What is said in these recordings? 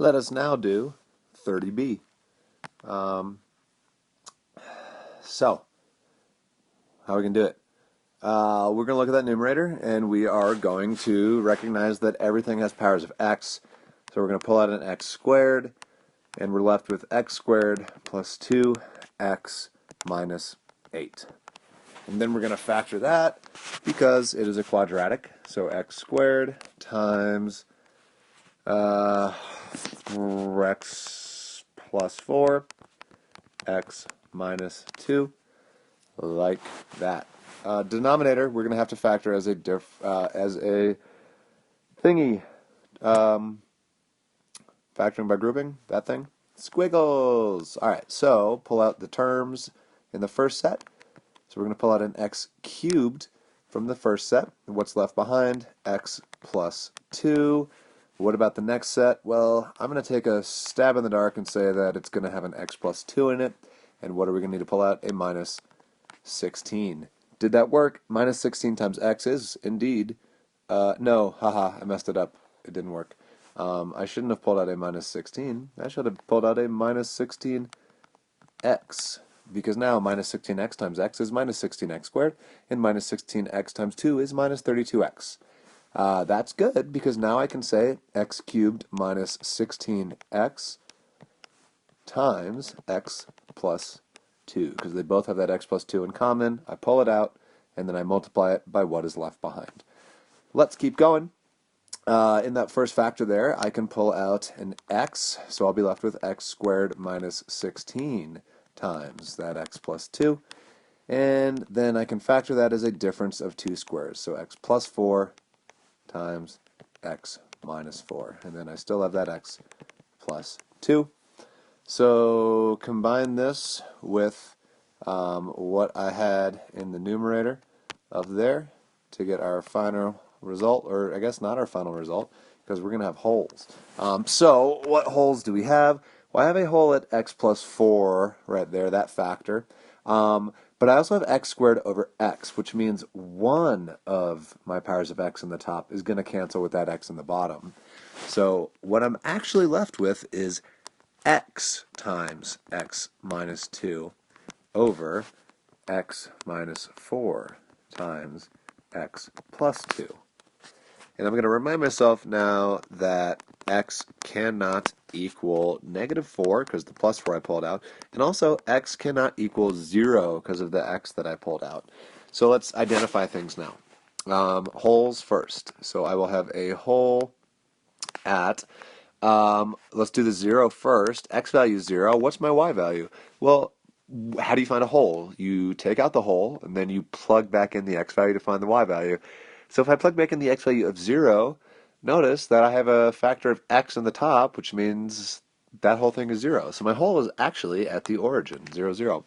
Let us now do 30b. So, how are we going to do it? We're going to look at that numerator, and we are going to recognize that everything has powers of x. So we're going to pull out an x squared, and we're left with x squared plus 2x minus 8. And then we're going to factor that because it is a quadratic. So x squared times x plus 4, x minus 2, like that. Denominator, we're going to have to factor as a thingy. Factoring by grouping, that thing. Squiggles. All right, so pull out the terms in the first set. So we're going to pull out an x cubed from the first set. And what's left behind? X plus 2. What about the next set? Well, I'm going to take a stab in the dark and say that it's going to have an x plus 2 in it. And what are we going to need to pull out? A minus 16. Did that work? Minus 16 times x is indeed... no, haha, I messed it up. It didn't work. I shouldn't have pulled out a minus 16. I should have pulled out a minus 16x. Because now minus 16x times x is minus 16x squared, and minus 16x times 2 is minus 32x. That's good, because now I can say x cubed minus 16x times x plus 2, because they both have that x plus 2 in common. I pull it out, and then I multiply it by what is left behind. Let's keep going. In that first factor there, I can pull out an x, so I'll be left with x squared minus 16 times that x plus 2, and then I can factor that as a difference of two squares, so x plus 4 times x minus 4, and then I still have that x plus 2. So combine this with what I had in the numerator of there to get our final result, or I guess not our final result, because we're going to have holes. So what holes do we have? Well, I have a hole at x plus 4 right there, that factor. But I also have x squared over x, which means one of my powers of x in the top is going to cancel with that x in the bottom. So what I'm actually left with is x times x minus 2 over x minus 4 times x plus 2. And I'm going to remind myself now that x cannot equal negative 4 because the plus 4 I pulled out, and also x cannot equal 0 because of the x that I pulled out. So let's identify things now. Holes first. So I will have a hole at, let's do the 0 first. X value is 0. What's my y value? Well, how do you find a hole? You take out the hole, and then you plug back in the x value to find the y value. So if I plug back in the x value of 0, notice that I have a factor of x in the top, which means that whole thing is 0. So my hole is actually at the origin, 0, 0.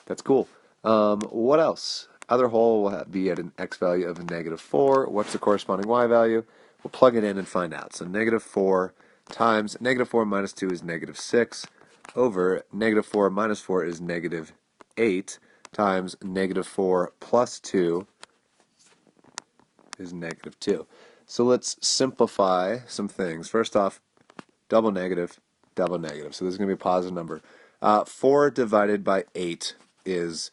That's cool. What else? Other hole will be at an x value of negative 4. What's the corresponding y value? We'll plug it in and find out. So negative 4 times negative 4 minus 2 is negative 6 over negative 4 minus 4 is negative 8 times negative 4 plus 2 is negative 2. So let's simplify some things. First off, double negative, double negative. So this is going to be a positive number. 4 divided by 8 is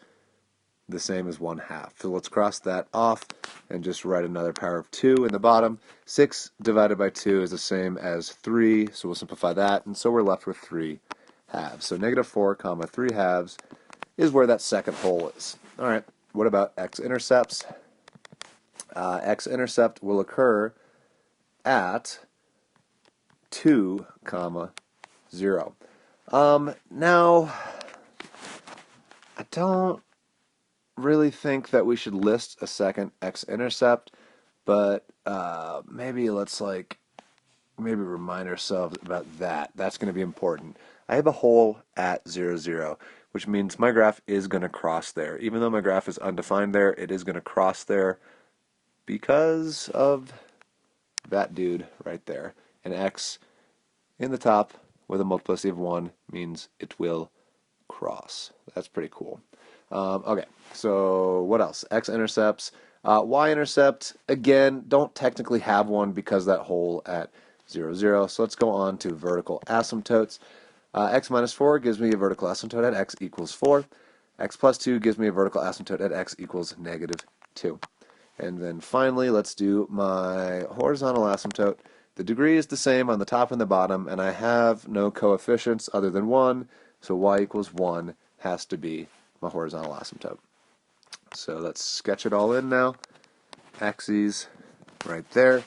the same as 1/2. So let's cross that off and just write another power of 2 in the bottom. 6 divided by 2 is the same as 3, so we'll simplify that, and so we're left with 3 halves. So negative 4 comma 3 halves is where that second hole is. All right, what about x-intercepts? X-intercept will occur at 2 comma 0. Now, I don't really think that we should list a second x-intercept, but maybe let's maybe remind ourselves about that. That's going to be important. I have a hole at 0, 0, which means my graph is going to cross there. Even though my graph is undefined there, it is going to cross there because of that dude right there. And x in the top with a multiplicity of 1 means it will cross. That's pretty cool. Okay, so what else? X-intercepts. Y-intercept, again, don't technically have one because that hole at 0, 0. So let's go on to vertical asymptotes. X minus 4 gives me a vertical asymptote at x equals 4. X plus 2 gives me a vertical asymptote at x equals negative 2. And then finally, let's do my horizontal asymptote. The degree is the same on the top and the bottom, and I have no coefficients other than 1, so y equals 1 has to be my horizontal asymptote. So let's sketch it all in now. Axes right there.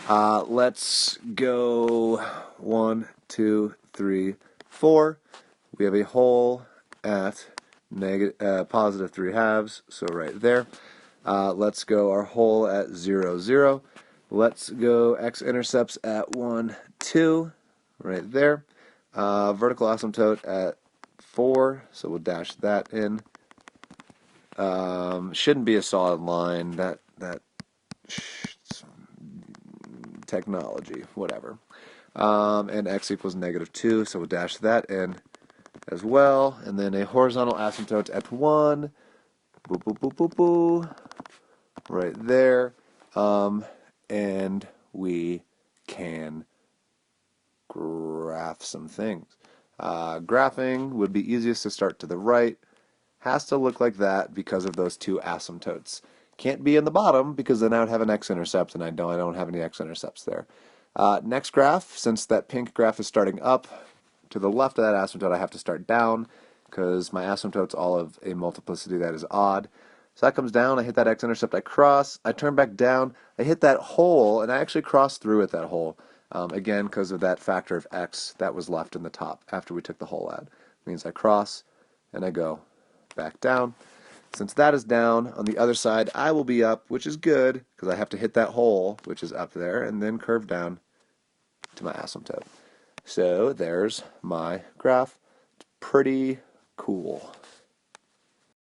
Let's go 1, 2, 3, 4. We have a hole at positive 3 halves, so right there. Let's go our hole at 0, 0. Let's go x-intercepts at 1, 2, right there. Vertical asymptote at 4, so we'll dash that in. Shouldn't be a solid line. That technology, whatever. And x equals negative 2, so we'll dash that in as well. And then a horizontal asymptote at 1. Boo, boo, boo, boo, boo. Right there. And we can graph some things. Graphing would be easiest to start to the right. Has to look like that because of those two asymptotes. Can't be in the bottom because then I would have an x-intercept, and I don't have any x-intercepts there. Next graph, since that pink graph is starting up, to the left of that asymptote I have to start down because my asymptote's all of a multiplicity that is odd. So that comes down, I hit that x-intercept, I cross, I turn back down, I hit that hole, and I actually cross through at that hole. Again, because of that factor of x that was left in the top after we took the hole out. It means I cross, and I go back down. Since that is down, on the other side I will be up, which is good, because I have to hit that hole, which is up there, and then curve down to my asymptote. So there's my graph. It's pretty cool.